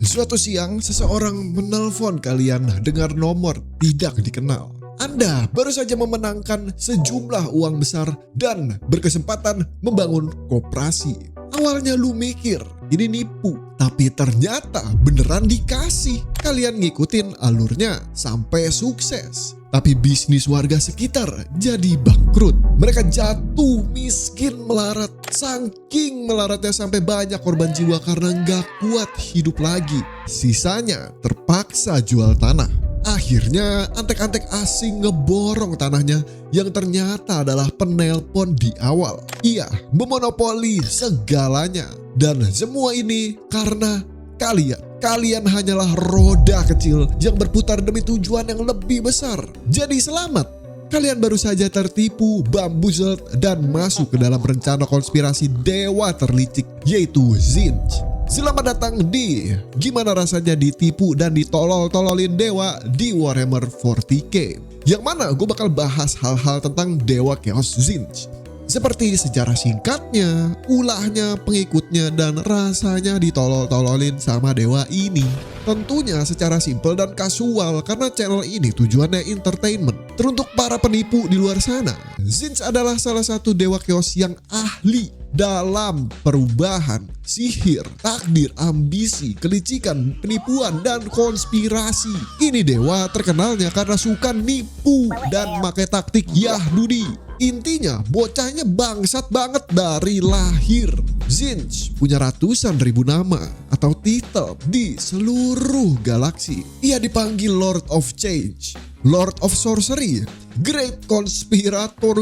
Suatu siang, seseorang menelpon kalian dengan nomor tidak dikenal. Anda baru saja memenangkan sejumlah uang besar dan berkesempatan membangun koperasi. Awalnya lu mikir, ini nipu. Tapi ternyata beneran dikasih. Kalian ngikutin alurnya sampai sukses. Tapi bisnis warga sekitar jadi bangkrut. Mereka jatuh miskin melarat. Saking melaratnya sampai banyak korban jiwa karena nggak kuat hidup lagi. Sisanya terpaksa jual tanah. Akhirnya antek-antek asing ngeborong tanahnya yang ternyata adalah penelpon di awal. Ia memonopoli segalanya. Dan semua ini karena Kalian hanyalah roda kecil yang berputar demi tujuan yang lebih besar. Jadi selamat. Kalian baru saja tertipu, bamboozled, dan masuk ke dalam rencana konspirasi dewa terlicik, yaitu Zinch. Selamat datang di Gimana Rasanya Ditipu dan Ditolol-tololin Dewa di Warhammer 40k. Yang mana gue bakal bahas hal-hal tentang Dewa Chaos Zinch. Seperti sejarah singkatnya, ulahnya, pengikutnya, dan rasanya ditolol-tololin sama dewa ini. Tentunya secara simpel dan kasual karena channel ini tujuannya entertainment. Teruntuk para penipu di luar sana, Zinch adalah salah satu dewa chaos yang ahli dalam perubahan, sihir, takdir, ambisi, kelicikan, penipuan, dan konspirasi. Ini dewa terkenalnya karena suka nipu dan pakai taktik Yahdudi. Intinya bocahnya bangsat banget dari lahir. Zinch punya ratusan ribu nama atau titel di seluruh galaksi. Ia dipanggil Lord of Change, Lord of Sorcery, Great Conspirator.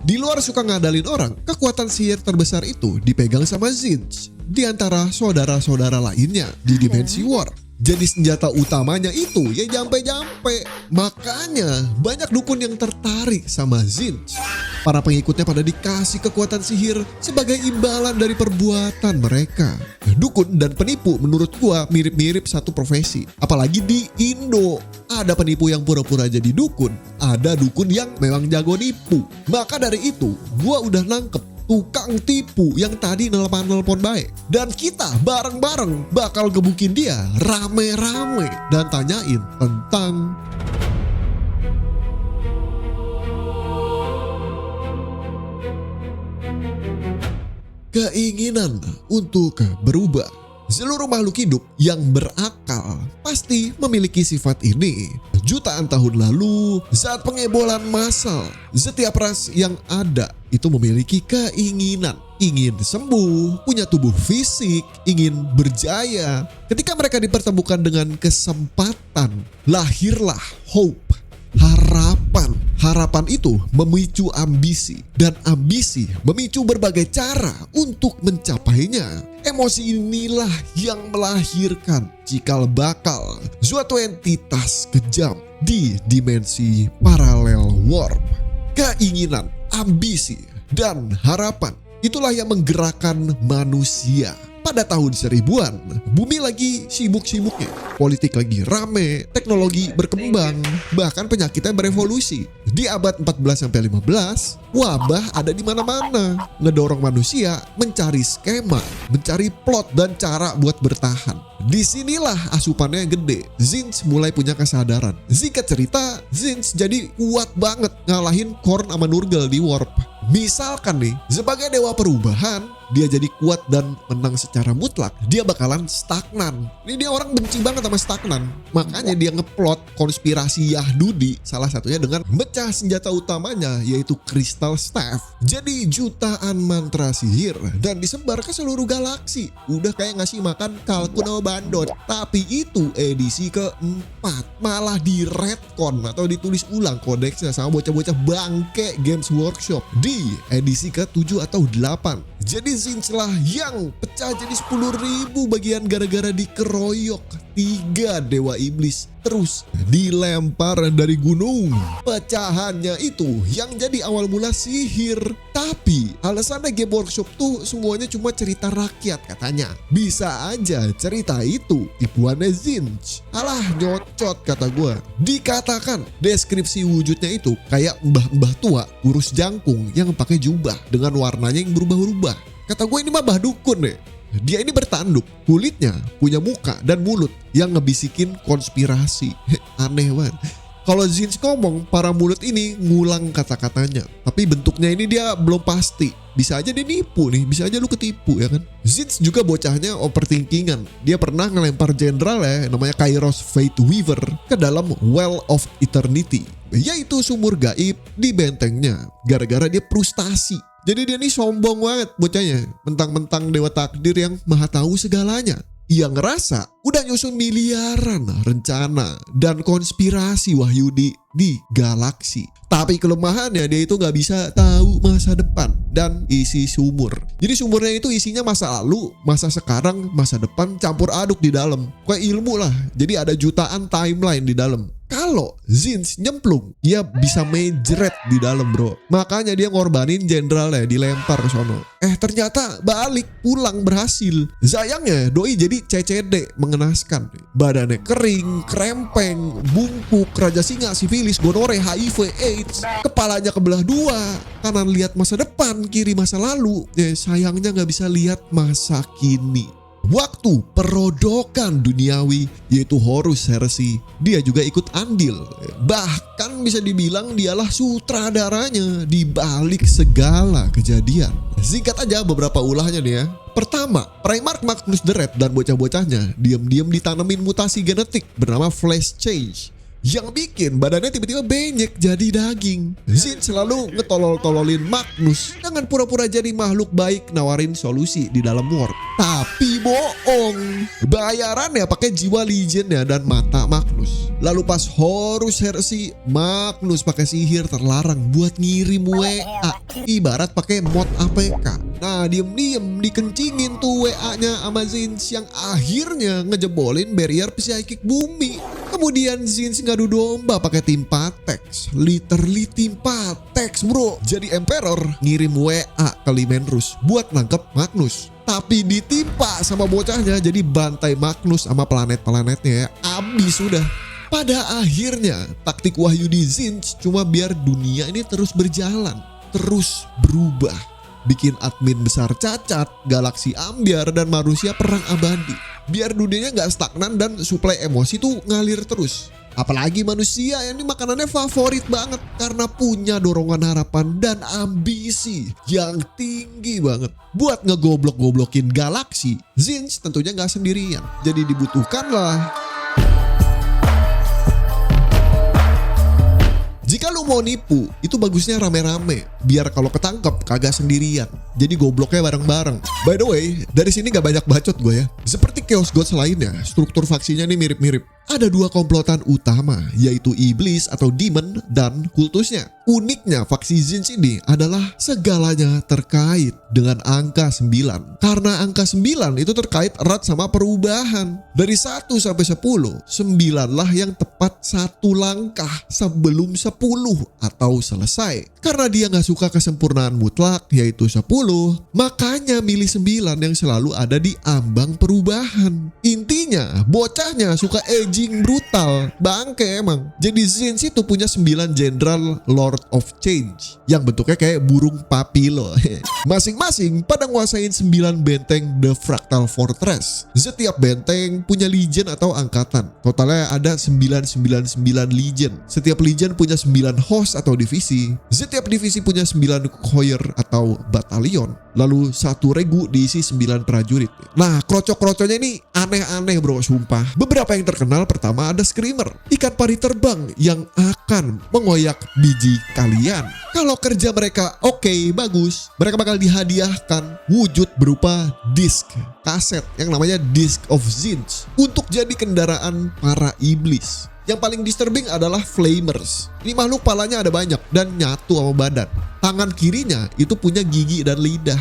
Di luar suka ngadalin orang, kekuatan sihir terbesar itu dipegang sama Zinch di antara saudara-saudara lainnya di dimensi war. Jadi senjata utamanya itu ya jampe-jampe. Makanya banyak dukun yang tertarik sama Zinch. Para pengikutnya pada dikasih kekuatan sihir sebagai imbalan dari perbuatan mereka. Dukun dan penipu menurut gua mirip-mirip satu profesi. Apalagi di Indo. Ada penipu yang pura-pura jadi dukun. Ada dukun yang memang jago nipu. Maka dari itu gua udah nangkep tukang tipu yang tadi nelpon baik. Dan kita bareng-bareng bakal gebukin dia rame-rame dan tanyain tentang keinginan untuk berubah. Seluruh makhluk hidup yang berakal pasti memiliki sifat ini. Jutaan tahun lalu, saat pengebolan massal, setiap ras yang ada itu memiliki keinginan. Ingin sembuh, punya tubuh fisik, ingin berjaya. Ketika mereka dipertemukan dengan kesempatan, lahirlah hope, harapan. Harapan itu memicu ambisi, dan ambisi memicu berbagai cara untuk mencapainya. Emosi inilah yang melahirkan cikal bakal suatu entitas kejam di dimensi paralel warp. Keinginan, ambisi, dan harapan itulah yang menggerakkan manusia. Pada tahun 1000-an, bumi lagi sibuk-sibuknya. Politik lagi rame, teknologi berkembang, bahkan penyakitnya berevolusi. Di abad 14-15, wabah ada di mana-mana. Ngedorong manusia mencari skema, mencari plot dan cara buat bertahan. Disinilah asupannya gede. Zinch mulai punya kesadaran. Singkat cerita, Zinch jadi kuat banget ngalahin Khorne sama Nurgle di Warp. Misalkan nih, sebagai dewa perubahan, dia jadi kuat dan menang secara mutlak, dia bakalan stagnan. Ini dia orang benci banget sama stagnan. Makanya dia ngeplot konspirasi Yahdudi, salah satunya dengan mecah senjata utamanya yaitu Crystal Staff. Jadi jutaan mantra sihir dan disebar ke seluruh galaksi. Udah kayak ngasih makan kalkun sama bandot. Tapi itu edisi keempat, malah di retcon atau ditulis ulang kodeksnya sama bocah-bocah bangke Games Workshop di edisi ke-7 atau 8. Jadi Zinch lah yang pecah jadi 10.000 bagian gara-gara dikeroyok 3 dewa iblis terus dilempar dari gunung. Pecahannya itu yang jadi awal mula sihir. Tapi alasannya Game Workshop tuh semuanya cuma cerita rakyat katanya. Bisa aja cerita itu tipuannya Zinch. Alah nyocot kata gue. Dikatakan deskripsi wujudnya itu kayak mbah-mbah tua kurus jangkung yang pakai jubah dengan warnanya yang berubah-ubah. Kata gue ini mah bah dukun deh. Dia ini bertanduk, kulitnya punya muka dan mulut yang ngebisikin konspirasi. Aneh banget. Kalau Zinch ngomong, para mulut ini ngulang kata-katanya. Tapi bentuknya ini dia belum pasti. Bisa aja dia nipu nih, bisa aja lu ketipu ya kan. Zinch juga bocahnya overthinkingan. Dia pernah ngelempar jenderal ya, namanya Kairos Fate Weaver, ke dalam Well of Eternity, yaitu sumur gaib di bentengnya. Gara-gara dia frustasi. Jadi dia nih sombong banget bocahnya. Mentang-mentang dewa takdir yang maha tahu segalanya. Yang ngerasa udah nyusun miliaran rencana dan konspirasi Wahyudi di galaksi. Tapi kelemahannya dia itu gak bisa tahu masa depan dan isi sumur. Jadi sumurnya itu isinya masa lalu, masa sekarang, masa depan campur aduk di dalam. Kayak ilmu lah. Jadi ada jutaan timeline di dalam. Kalau Zinch nyemplung, dia bisa mejret di dalam bro. Makanya dia ngorbanin jenderalnya, dilempar ke sono. Ternyata balik pulang berhasil. Sayangnya doi jadi CCD mengenaskan. Badannya kering, krempeng, bungkuk, raja singa, sifilis, gonore, HIV, AIDS. Kepalanya kebelah dua, kanan lihat masa depan, kiri masa lalu. Sayangnya gak bisa lihat masa kini. Waktu perodokan duniawi, yaitu Horus Heresy, dia juga ikut andil. Bahkan bisa dibilang dialah sutradaranya di balik segala kejadian. Singkat aja beberapa ulahnya nih ya. Pertama, Primarch Magnus the Red dan bocah-bocahnya diam-diam ditanemin mutasi genetik bernama Flesh Change, yang bikin badannya tiba-tiba benyek jadi daging. Zinch selalu ngetolol-tololin Magnus dengan pura-pura jadi makhluk baik nawarin solusi di dalam war. Tapi bohong. Bayarannya pakai jiwa legendnya dan mata Magnus. Lalu pas Horus Heresy, Magnus pakai sihir terlarang buat ngirim WA. Ibarat pakai mod APK. Nah diem-diem dikencingin tuh WA-nya sama Zinch yang akhirnya ngejebolin barrier psikik bumi. Kemudian Zinch ngadu domba pakai tim Patex. Literally tim Patex bro. Jadi Emperor ngirim WA ke Limenrus buat nangkep Magnus. Tapi ditimpa sama bocahnya, jadi bantai Magnus sama planet-planetnya ya. Abis sudah. Pada akhirnya taktik Wahyudi Zinch cuma biar dunia ini terus berjalan, terus berubah. Bikin admin besar cacat, galaksi ambiar, dan manusia perang abadi. Biar dunianya gak stagnan dan suplai emosi tuh ngalir terus. Apalagi manusia yang ini makanannya favorit banget karena punya dorongan harapan dan ambisi yang tinggi banget. Buat ngegoblok-goblokin galaksi, Zinch tentunya gak sendirian. Jadi dibutuhkan lah. Jika lu mau nipu, itu bagusnya rame-rame. Biar kalau ketangkep kagak sendirian. Jadi gobloknya bareng-bareng. By the way, dari sini gak banyak bacot gue ya. Seperti Chaos Gods lainnya, struktur faksinya ini mirip-mirip. Ada dua komplotan utama, yaitu iblis atau demon dan kultusnya. Uniknya faksi Zinch ini adalah segalanya terkait dengan angka 9. Karena angka 9 itu terkait erat sama perubahan. Dari 1 sampai 10, 9 lah yang tepat satu langkah sebelum 10 atau selesai. Karena dia gak suka kesempurnaan mutlak yaitu 10, makanya milih 9 yang selalu ada di ambang perubahan. Intinya bocahnya suka aging brutal, bangke emang. Jadi Zinch itu punya 9 jenderal Lord of Change yang bentuknya kayak burung papilo. Masing-masing pada nguasain 9 benteng The Fractal Fortress. Setiap benteng punya legion atau angkatan. Totalnya ada 999 legion. Setiap legion punya 9 host atau divisi. Setiap divisi punya 9 choir atau batalion. Lalu satu regu diisi 9 prajurit. Nah krocok-kroconya ini aneh-aneh bro, sumpah. Beberapa yang terkenal, pertama ada Screamer, ikan pari terbang yang akan mengoyak biji kalian. Kalau kerja mereka oke, bagus, mereka bakal dihadiahkan wujud berupa disk kaset yang namanya Disc of Zinch untuk jadi kendaraan para iblis. Yang paling disturbing adalah Flamers. Ini makhluk palanya ada banyak dan nyatu sama badan. Tangan kirinya itu punya gigi dan lidah.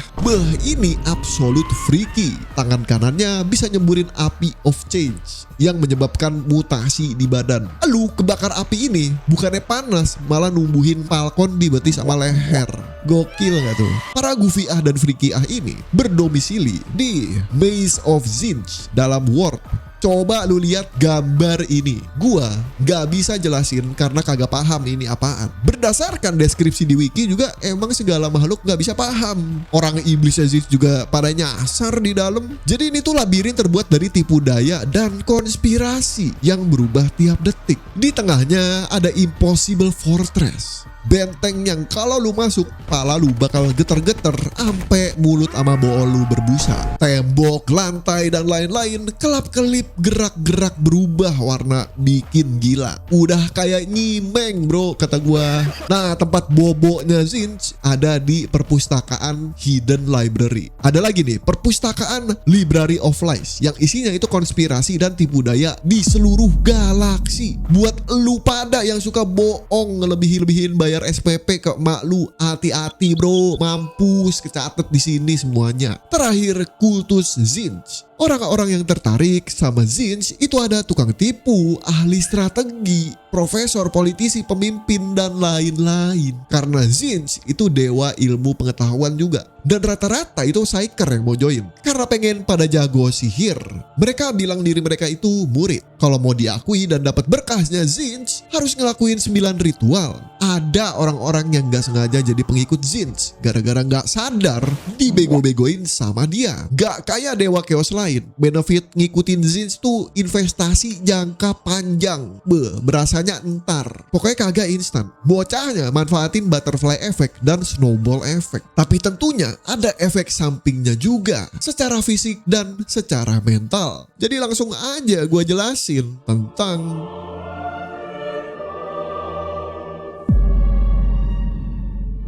Ini absolute freaky. Tangan kanannya bisa nyemburin api of change yang menyebabkan mutasi di badan. Lalu kebakar api ini bukannya panas, malah numbuhin falcon di betis sama leher. Gokil gak tuh? Para Gufiah dan Frikiah ini berdomisili di Maze of Zinch dalam World Coba lu lihat gambar ini. Gua gak bisa jelasin karena kagak paham ini apaan. Berdasarkan deskripsi di wiki juga emang segala makhluk gak bisa paham. Orang iblis Zinch juga pada nyasar di dalam. Jadi ini tuh labirin terbuat dari tipu daya dan konspirasi yang berubah tiap detik. Di tengahnya ada Impossible Fortress. Benteng yang kalau lu masuk, pala lu bakal geter-geter sampai mulut sama bool lu berbusa. Tembok, lantai, dan lain-lain kelap-kelip, gerak-gerak berubah warna, bikin gila. Udah kayak nyimeng bro, kata gua. Nah, tempat boboknya Zinch ada di perpustakaan Hidden Library. Ada lagi nih, perpustakaan Library of Lies yang isinya itu konspirasi dan tipu daya di seluruh galaksi. Buat lu pada yang suka bohong, ngelebihin bayar SPP ke emak lu, hati-hati bro, mampus, kecatet di sini semuanya. Terakhir, kultus Zinch. Orang-orang yang tertarik sama Zinch itu ada tukang tipu, ahli strategi, profesor, politisi, pemimpin, dan lain-lain. Karena Zinch itu dewa ilmu pengetahuan juga. Dan rata-rata itu psyker yang mau join. Karena pengen pada jago sihir. Mereka bilang diri mereka itu murid. Kalau mau diakui dan dapat berkahnya Zinch, harus ngelakuin 9 ritual. Ada orang-orang yang gak sengaja jadi pengikut Zinch. Gara-gara gak sadar dibego-begoin sama dia. Gak kayak dewa chaos lain. Benefit ngikutin Zinch tuh investasi jangka panjang. Berasanya entar. Pokoknya kagak instan. Bocahnya manfaatin butterfly effect dan snowball effect. Tapi tentunya ada efek sampingnya juga. Secara fisik dan secara mental. Jadi langsung aja gue jelasin tentang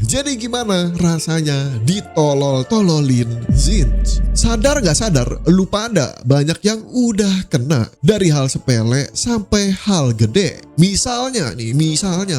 jadi gimana rasanya ditolol-tololin Zinch? Sadar gak sadar, lu pada banyak yang udah kena. Dari hal sepele sampai hal gede. Misalnya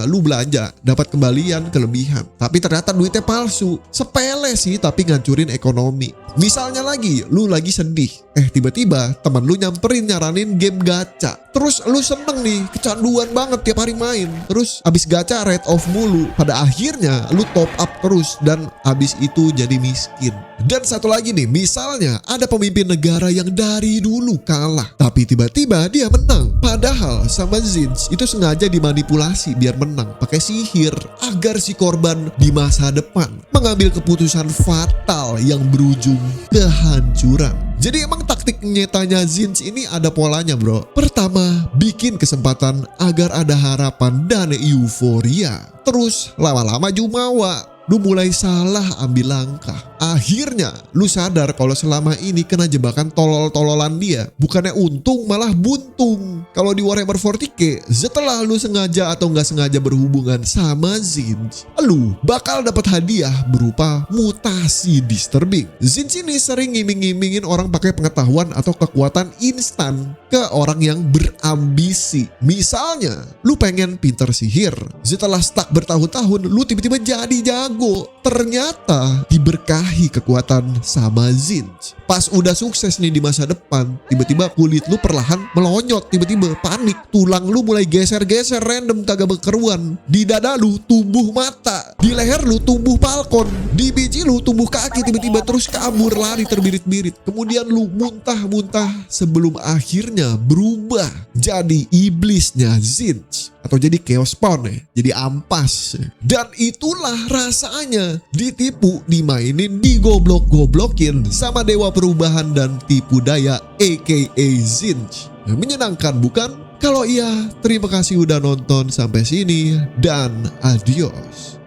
lu belanja, dapat kembalian kelebihan. Tapi ternyata duitnya palsu. Sepele sih tapi ngancurin ekonomi. Misalnya lagi, lu lagi sedih. Tiba-tiba teman lu nyamperin nyaranin game gacha. Terus lu seneng nih, kecanduan banget tiap hari main. Terus abis gacha rate off mulu. Pada akhirnya lu top up terus dan abis itu jadi miskin. Dan satu lagi nih, misalnya ada pemimpin negara yang dari dulu kalah. Tapi tiba-tiba dia menang. Padahal sama Zinch itu sengaja dimanipulasi biar menang pakai sihir. Agar si korban di masa depan mengambil keputusan fatal yang berujung kehancuran. Jadi emang taktik nyetanya Zinch ini ada polanya bro. Pertama, bikin kesempatan agar ada harapan dan euforia. Terus lama-lama jumawa. Lu mulai salah ambil langkah. Akhirnya lu sadar kalau selama ini kena jebakan tolol-tololan dia. Bukannya untung malah buntung. Kalau di Warhammer 40k, setelah lu sengaja atau nggak sengaja berhubungan sama Zinch, lu bakal dapat hadiah berupa mutasi disturbing. Zinch ini sering ngiming-ngimingin orang pakai pengetahuan atau kekuatan instan ke orang yang berambisi. Misalnya, lu pengen pinter sihir. Setelah stuck bertahun-tahun, lu tiba-tiba jadi jago. Ternyata diberkahi kekuatan sama Zinch. Pas udah sukses nih di masa depan, tiba-tiba kulit lu perlahan melonyot, tiba-tiba panik, tulang lu mulai geser-geser random kagak berkeruan. Di dada lu tumbuh mata, di leher lu tumbuh falcon, di biji lu tumbuh kaki tiba-tiba terus kabur lari terbirit-birit. Kemudian lu muntah-muntah sebelum akhirnya berubah jadi iblisnya Zinch. Atau jadi chaos spawn jadi ampas. Dan itulah rasanya ditipu, dimainin, digoblok-goblokin sama dewa perubahan dan tipu daya aka Zinch. Menyenangkan bukan? Kalau iya, terima kasih udah nonton sampai sini dan adios.